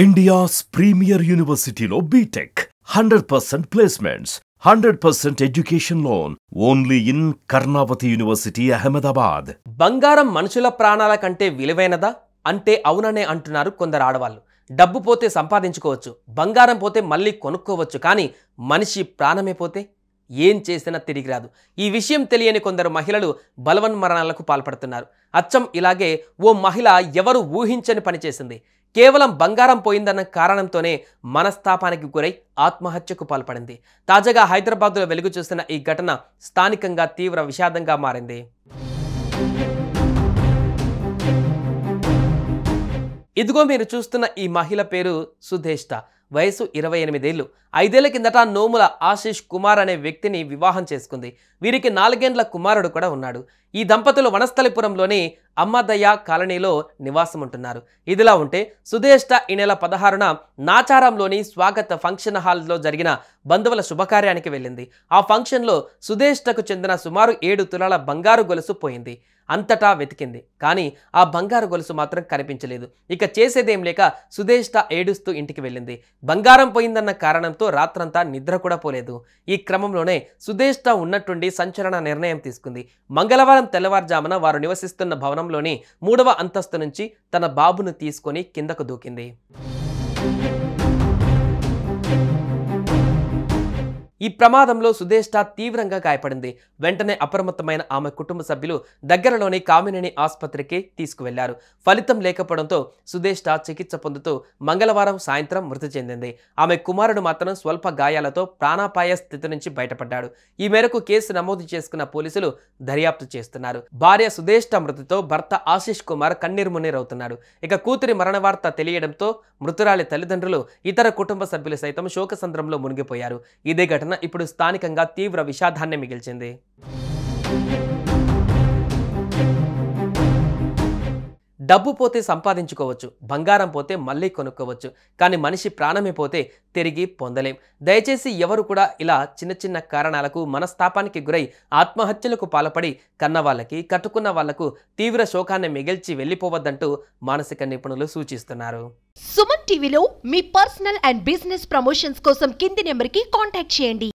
India's premier university lo BTech 100% placements, 100% education loan only in Karnavati University, Ahmedabad. బంగారం మనుషుల ప్రాణాల కంటే విలువైనదా అంటే అవుననే అంటున్నారు కొందరు ఆడవాళ్ళు. డబ్బు పోతే సంపాదించుకోవచ్చు, బంగారం పోతే మళ్ళీ కొనుక్కోవచ్చు, కానీ మనిషి ప్రాణమే పోతే ఏం చేసినా తిరిగి రాదు. ఈ విషయం తెలియని కొందరు మహిళలు బలవన్మరణాలకు పాల్పడుతున్నారు. అచ్చం ఇలాగే ఓ మహిళ ఎవరు ఊహించని పని చేసింది. కేవలం బంగారం పోయిందన్న కారణంతోనే మనస్తాపానికి గురై ఆత్మహత్యకు పాల్పడింది. తాజాగా హైదరాబాద్లో వెలుగు చూస్తున్న ఈ ఘటన స్థానికంగా తీవ్ర విషాదంగా మారింది. ఇదిగో మీరు చూస్తున్న ఈ మహిళ పేరు సుధేష్ట. వయసు 28 ఏళ్లు. 5 ఏళ్ల కిందట నోముల ఆశీష్ కుమార్ అనే వ్యక్తిని వివాహం చేసుకుంది. వీరికి 4 ఏళ్ల కుమారుడు కూడా ఉన్నాడు. ఈ దంపతులు వనస్థలిపురంలోని అమ్మదయ్య కాలనీలో నివాసం ఉంటున్నారు. ఇదిలా ఉంటే సుధేష్ట ఈ నెల 16న నాచారంలోని స్వాగత ఫంక్షన్ హాల్లో జరిగిన బంధువుల శుభకార్యానికి వెళ్ళింది. ఆ ఫంక్షన్లో సుధేష్టకు చెందిన సుమారు 7 తులాల బంగారు గొలుసు పోయింది. అంతటా వెతికింది, కానీ ఆ బంగారు గొలుసు మాత్రం కనిపించలేదు. ఇక చేసేదేం లేక సుధేష్ట ఏడుస్తూ ఇంటికి వెళ్ళింది. బంగారం పోయిందన్న కారణంతో రాత్రంతా నిద్ర కూడా పోలేదు. ఈ క్రమంలోనే సుధేష్ట ఉన్నట్టుండి సంచలన నిర్ణయం తీసుకుంది. మంగళవారం తెల్లవారుజామున వారు నివసిస్తున్న భవనంలోని 3వ అంతస్తు నుంచి తన బాబును తీసుకొని కిందకు దూకింది. ఈ ప్రమాదంలో సుధేష్ట తీవ్రంగా గాయపడింది. వెంటనే అప్రమత్తమైన ఆమె కుటుంబ సభ్యులు దగ్గరలోని కామినేని ఆసుపత్రికి తీసుకువెళ్లారు. ఫలితం లేకపోవడంతో సుధేష్ట చికిత్స పొందుతూ మంగళవారం సాయంత్రం మృతి చెందింది. ఆమె కుమారుడు మాత్రం స్వల్ప గాయాలతో ప్రాణాపాయ స్థితి నుంచి బయటపడ్డాడు. ఈ మేరకు కేసు నమోదు చేసుకున్న పోలీసులు దర్యాప్తు చేస్తున్నారు. భార్య సుధేష్ట మృతితో భర్త ఆశీష్ కుమార్ కన్నీరుమున్నీరవుతున్నాడు. ఇక కూతురి మరణ వార్త తెలియడంతో మృతురాలి తల్లిదండ్రులు, ఇతర కుటుంబ సభ్యులు సైతం శోకసంద్రంలో మునిగిపోయారు. ఇదే ఘటన ఇప్పుడు స్థానికంగా తీవ్ర విషాదాన్ని మిగిల్చింది. డబ్బు పోతే సంపాదించుకోవచ్చు, బంగారం పోతే మళ్ళీ కొనుక్కోవచ్చు, కానీ మనిషి ప్రాణమే పోతే తిరిగి పొందలేం. దయచేసి ఎవరు కూడా ఇలా చిన్న చిన్న కారణాలకు మనస్తాపానికి గురై ఆత్మహత్యలకు పాల్పడి కన్న వాళ్ళకి, కట్టుకున్న వాళ్లకు తీవ్ర శోకాన్ని మిగిల్చి వెళ్ళిపోవద్దంటూ మానసిక నిపుణులు సూచిస్తున్నారు. సుమన్ టీవీలో మీ పర్సనల్ అండ్ బిజినెస్ ప్రమోషన్స్ కోసం కింది నెంబర్కి కాంటాక్ట్ చేయండి.